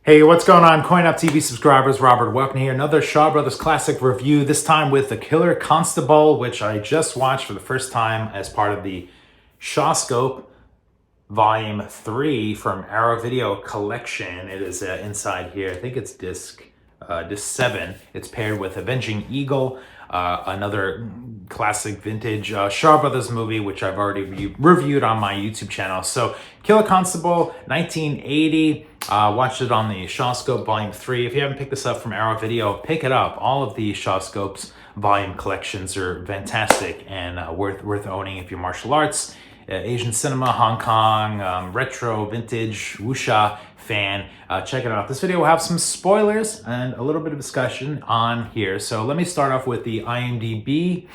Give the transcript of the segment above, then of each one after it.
Hey, what's going on, Coin Up TV subscribers? Robert, welcome here. Another Shaw Brothers classic review, this time with The Killer Constable, which I just watched for the first time as part of the ShawScope Volume 3 from Arrow Video Collection. It is inside here. I think it's disc 7. It's paired with Avenging Eagle, another classic vintage Shaw Brothers movie, which I've already reviewed on my YouTube channel. So, Killer Constable, 1980. Watched it on the ShawScope Volume 3. If you haven't picked this up from Arrow Video, pick it up. All of the ShawScope's volume collections are fantastic and worth owning if you're martial arts, Asian cinema, Hong Kong, retro, vintage, wuxia fan. Check it out. This video will have some spoilers and a little bit of discussion on here. So let me start off with the IMDb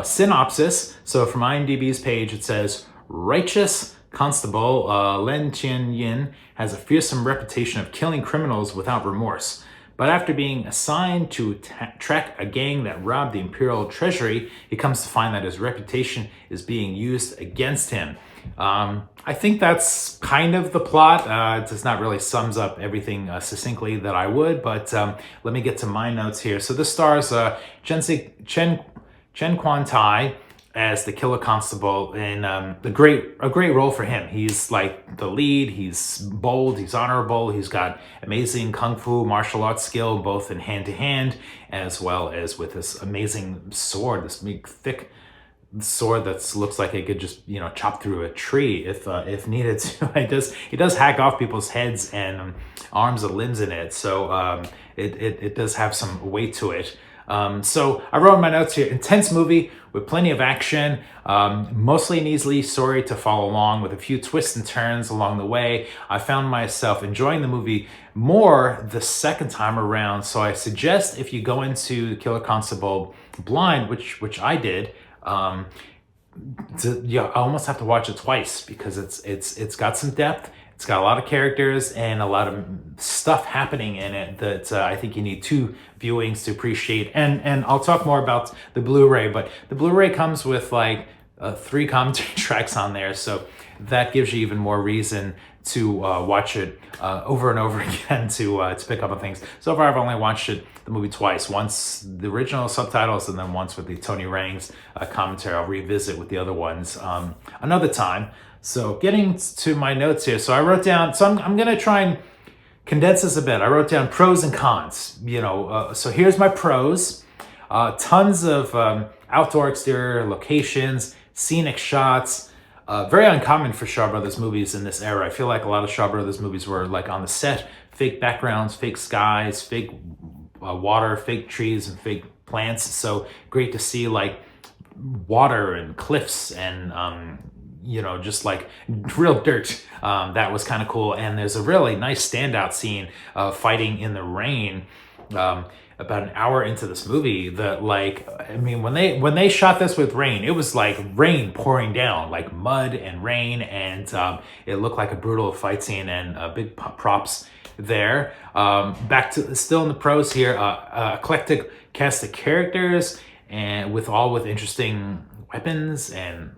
synopsis. So from IMDb's page, it says, righteous Constable Len Yin has a fearsome reputation of killing criminals without remorse. But after being assigned to track a gang that robbed the Imperial Treasury, he comes to find that his reputation is being used against him. I think that's kind of the plot. It does not really sums up everything succinctly that I would, but let me get to my notes here. So this stars Chen Kuan-tai as the Killer Constable, and a great role for him. He's like the lead. He's bold, he's honorable, he's got amazing kung fu martial arts skill, both in hand-to-hand as well as with this amazing sword, this big thick sword that looks like it could just, you know, chop through a tree if needed to. He does hack off people's heads and arms and limbs in it, so it does have some weight to it. So I wrote in my notes here, intense movie with plenty of action, mostly an easy story to follow along with a few twists and turns along the way. I found myself enjoying the movie more the second time around. So I suggest if you go into Killer Constable blind, which I did, you almost have to watch it twice because it's got some depth. It's got a lot of characters and a lot of stuff happening in it that I think you need 2 viewings to appreciate. And I'll talk more about the Blu-ray, but the Blu-ray comes with like 3 commentary tracks on there, so that gives you even more reason to watch it over and over again to pick up on things. So far, I've only watched the movie twice. Once the original subtitles, and then once with the Tony Rang's commentary. I'll revisit with the other ones another time. So getting to my notes here. So I wrote down, so I'm going to try and condense this a bit. I wrote down pros and cons, you know. So here's my pros. Tons of outdoor exterior locations, scenic shots, very uncommon for Shaw Brothers movies in this era. I feel like a lot of Shaw Brothers movies were like on the set, fake backgrounds, fake skies, fake water, fake trees, and fake plants. So great to see like water and cliffs and you know, just like real dirt. That was kind of cool. And there's a really nice standout scene fighting in the rain about an hour into this movie that, like, I mean, when they shot this with rain, it was like rain pouring down, like mud and rain, and it looked like a brutal fight scene, and big props there. Back to still in the pros here, eclectic cast of characters, and with interesting weapons and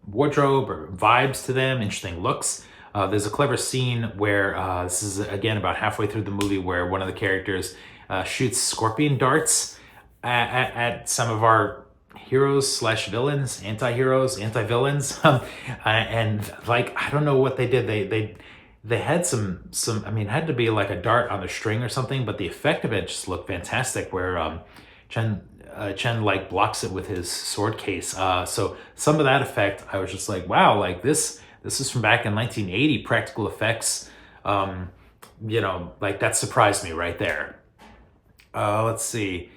wardrobe or vibes to them, interesting looks. There's a clever scene where this is again about halfway through the movie where one of the characters shoots scorpion darts at some of our heroes / villains, anti-heroes, anti-villains, and like, I don't know what they did. They had some I mean, it had to be like a dart on a string or something, but the effect of it just looked fantastic where Chen like blocks it with his sword case. So some of that effect, I was just like, wow, like this is from back in 1980, practical effects. You know, like that surprised me right there. Let's see.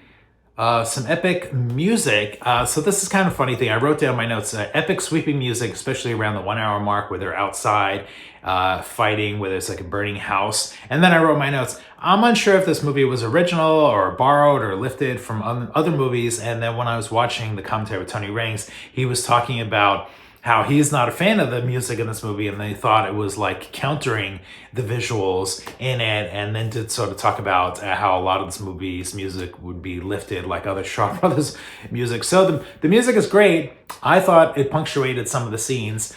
Some epic music. So this is kind of a funny thing. I wrote down my notes, epic sweeping music, especially around the 1 hour mark where they're outside fighting, where there's like a burning house. And then I wrote my notes, I'm unsure if this movie was original or borrowed or lifted from other movies. And then when I was watching the commentary with Tony Rang's, he was talking about how he's not a fan of the music in this movie, and they thought it was like countering the visuals in it, and then did sort of talk about how a lot of this movie's music would be lifted like other Shaw Brothers music. So the music is great. I thought it punctuated some of the scenes.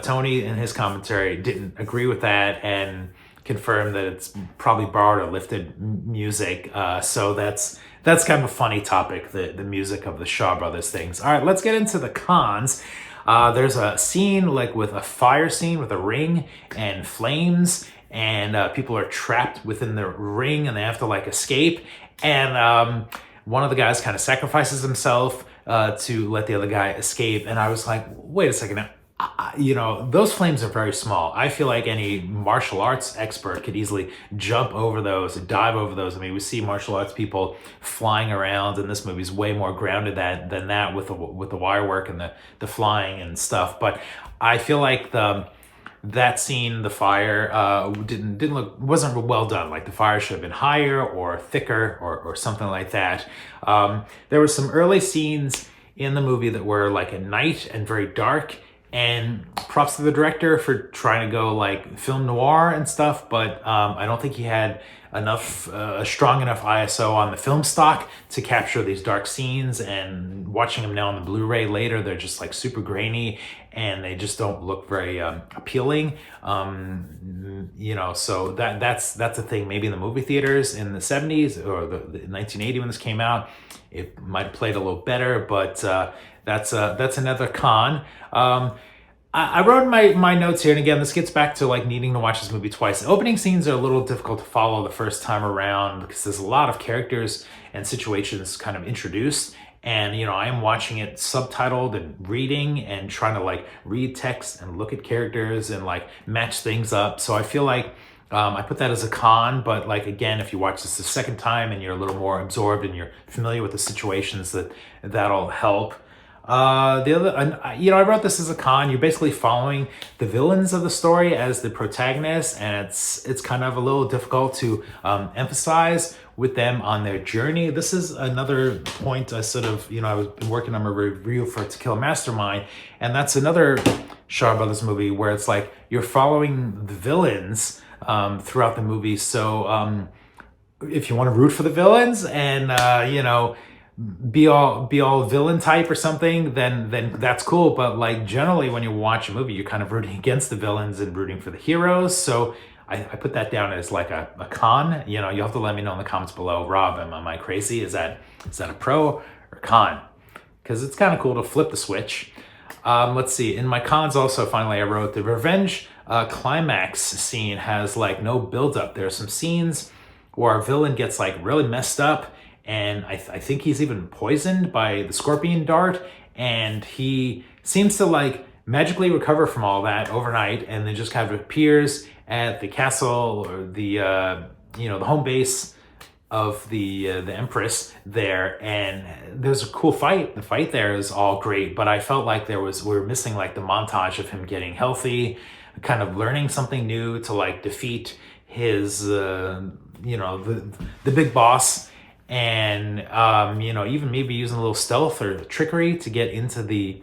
Tony in his commentary didn't agree with that and confirm that it's probably borrowed or lifted music. So that's kind of a funny topic, the music of the Shaw Brothers things. All right, let's get into the cons. There's a scene like with a fire scene with a ring and flames, and people are trapped within the ring and they have to like escape. And one of the guys kind of sacrifices himself to let the other guy escape. And I was like, wait a second. You know, those flames are very small. I feel like any martial arts expert could easily jump over those and dive over those. I mean, we see martial arts people flying around, and this movie's way more grounded than that with the wire work and the flying and stuff. But I feel like that scene, the fire, wasn't well done. Like the fire should have been higher or thicker or something like that. There were some early scenes in the movie that were like at night and very dark. And props to the director for trying to go like film noir and stuff, but I don't think he had enough, strong enough ISO on the film stock to capture these dark scenes. And watching them now on the Blu-ray later, they're just like super grainy and they just don't look very appealing. You know, so that's a thing. Maybe in the movie theaters in the 70s or the 1980 when this came out, it might have played a little better, but that's another con. I wrote in my notes here, and again, this gets back to like needing to watch this movie twice. The opening scenes are a little difficult to follow the first time around because there's a lot of characters and situations kind of introduced. And, you know, I am watching it subtitled and reading and trying to like read text and look at characters and like match things up. So I feel like I put that as a con, but like, again, if you watch this the second time and you're a little more absorbed and you're familiar with the situations, that'll help. The other, you know, I wrote this as a con. You're basically following the villains of the story as the protagonists, and it's kind of a little difficult to emphasize with them on their journey. This is another point I sort of, you know, I've been working on a review for To Kill a Mastermind, and that's another Shaw Brothers movie where it's like you're following the villains throughout the movie. So if you want to root for the villains and, you know, be all villain type or something, then that's cool. But like generally when you watch a movie, you're kind of rooting against the villains and rooting for the heroes. So I put that down as like a con. You know, you'll have to let me know in the comments below. Rob, am I crazy? Is that a pro or con? Because it's kind of cool to flip the switch. Let's see. In my cons also, finally, I wrote the revenge climax scene has like no build-up. There are some scenes where our villain gets like really messed up, and I think he's even poisoned by the scorpion dart, and he seems to like magically recover from all that overnight, and then just kind of appears at the castle or the you know, the home base of the Empress there, and there's a cool fight. The fight there is all great, but I felt like we were missing like the montage of him getting healthy, kind of learning something new to like defeat his you know, the big boss. And, you know, even maybe using a little stealth or trickery to get into the,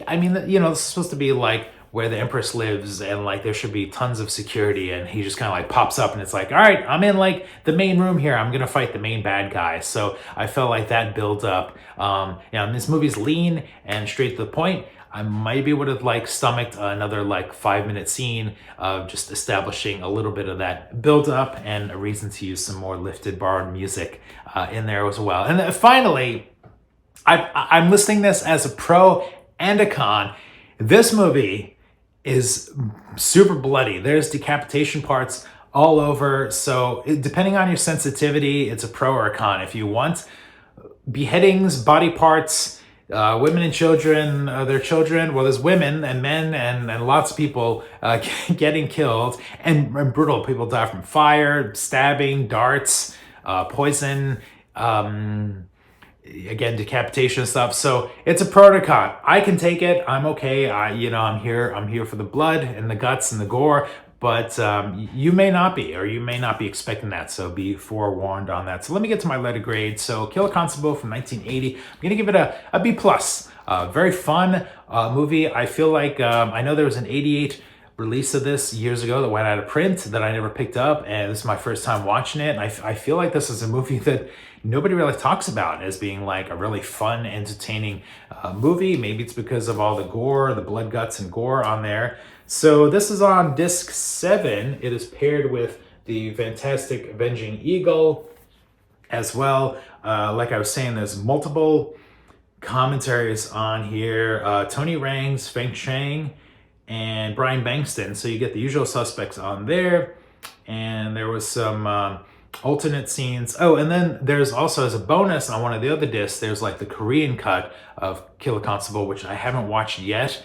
I mean, you know, this is supposed to be like where the Empress lives and like there should be tons of security, and he just kind of like pops up and it's like, all right, I'm in like the main room here. I'm going to fight the main bad guy. So I felt like that builds up. You know, this movie's lean and straight to the point. I maybe would have like stomached another like 5-minute scene of just establishing a little bit of that build up and a reason to use some more lifted borrowed music in there as well. And then finally, I'm listing this as a pro and a con. This movie is super bloody. There's decapitation parts all over. So depending on your sensitivity, it's a pro or a con. If you want beheadings, body parts, women and children, their children, well, there's women and men and lots of people getting killed, and brutal. People die from fire, stabbing, darts, poison, again, decapitation and stuff. So it's a pro to con. I can take it. I'm okay. You know, I'm here for the blood and the guts and the gore. But you may not be, or you may not be expecting that, so be forewarned on that. So let me get to my letter grade. So Kill a Constable from 1980. I'm going to give it a B+. Very fun movie. I feel like, I know there was an 88 release of this years ago that went out of print that I never picked up, and this is my first time watching it. And I feel like this is a movie that nobody really talks about as being like a really fun, entertaining movie. Maybe it's because of all the gore, the blood, guts, and gore on there. So this is on disc 7. It is paired with the fantastic Avenging Eagle as well. Like I was saying, there's multiple commentaries on here. Tony Rang's, Feng Chang, and Brian Bankston. So you get the usual suspects on there. And there was some alternate scenes. Oh, and then there's also, as a bonus on one of the other discs, there's like the Korean cut of Killer Constable, which I haven't watched yet.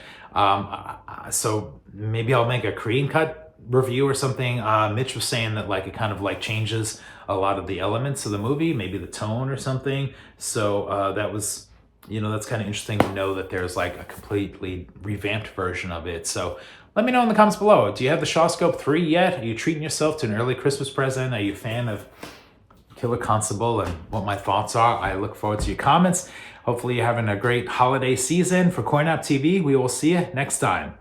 So maybe I'll make a Korean cut review or something. Mitch was saying that like it kind of like changes a lot of the elements of the movie, maybe the tone or something. So that was, you know, that's kind of interesting to know that there's like a completely revamped version of it. So let me know in the comments below. Do you have the ShawScope 3 yet? Are you treating yourself to an early Christmas present? Are you a fan of Killer Constable and what my thoughts are? I look forward to your comments. Hopefully you're having a great holiday season. For CoinOp TV, we will see you next time.